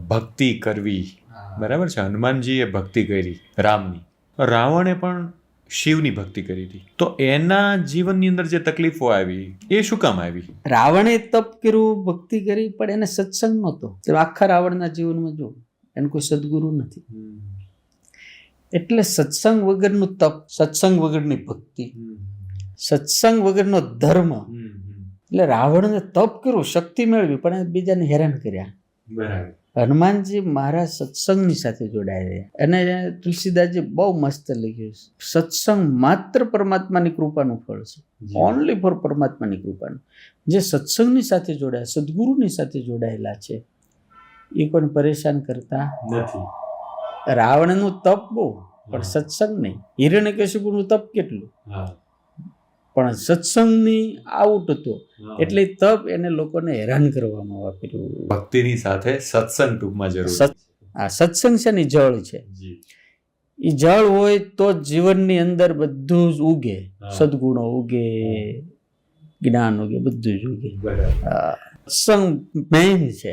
ભક્તિ કરવી, બરાબર છે. હનુમાનજીએ ભક્તિ કરી રામની, રાવણે પણ શિવની ભક્તિ કરી હતી. તો એના જીવનની અંદર જે તકલીફો આવી એ શું કામ આવી? રાવણે તપ કર્યું, ભક્તિ કરી, પણ એને સત્સંગ નહોતો. આખા રાવણના જીવનમાં જો એને કોઈ સદગુરુ નથી. એટલે સત્સંગ વગરનું તપ, સત્સંગ વગરની ભક્તિ, સત્સંગ વગરનો ધર્મ. એટલે રાવણને તપ કર્યું, શક્તિ મેળવી, પણ બીજાને હેરાન કર્યા. બરાબર. હનુમાનજી મારા સત્સંગની સાથે જોડાયા. અને તુલસીદાસજી બહુ મસ્ત લખ્યું, સત્સંગ માત્ર પરમાત્માની કૃપાનું ફળ છે. ઓનલી ફોર પરમાત્માની કૃપાનું. જે સત્સંગની સાથે જોડાયા, સદગુરુની સાથે જોડાયેલા છે, એ કોઈ પરેશાન કરતા નથી. રાવણનું તપ બહુ, પણ સત્સંગ નહીં. હિરણ્યકશિપુનું તપ કેટલું, પણ સત્સંગની આઉટ હતો. એટલે તપ એને લોકોને હેરાન કરવામાં વાપર્યું. ભક્તિની સાથે સત્સંગ ટૂંકમાં જરૂર. આ સત્સંગ છે ને જળ છે. એ જળ હોય તો જીવનની અંદર બધું જ ઉગે, સદગુણો ઉગે, જ્ઞાન ઉગે, બધું જ ઉગે. સત્સંગ મેઇન છે.